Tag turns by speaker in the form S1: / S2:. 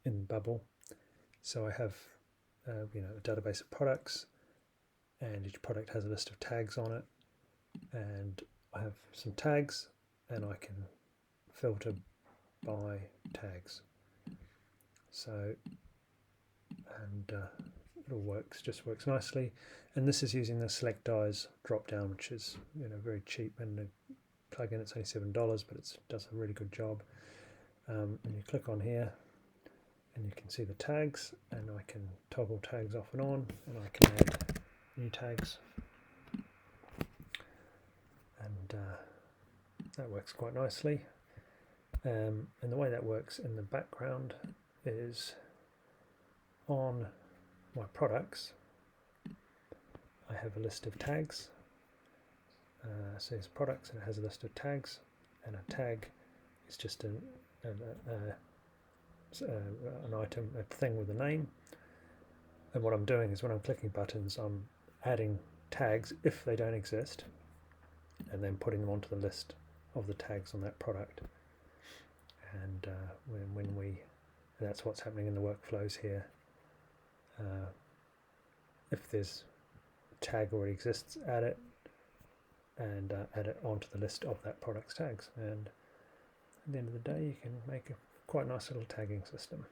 S1: in Bubble. So I have a database of products, and each product has a list of tags on it, and I have some tags, and I can filter by tags. So, and it all just works nicely. And this is using the Selectize drop down, which is very cheap, and the plugin, it's only $7, but it does a really good job. And you click on here, and you can see the tags, and I can toggle tags off and on, and I can add new tags, and that works quite nicely. And the way that works in the background is on my products, I have a list of tags. So it's products, and it has a list of tags, and a tag is just an item, a thing with a name. And what I'm doing is when I'm clicking buttons, I'm adding tags if they don't exist, and then putting them onto the list of the tags on that product. And that's what's happening in the workflows here. If there's a tag already exists, add it, and add it onto the list of that product's tags. And at the end of the day, you can make a quite nice little tagging system.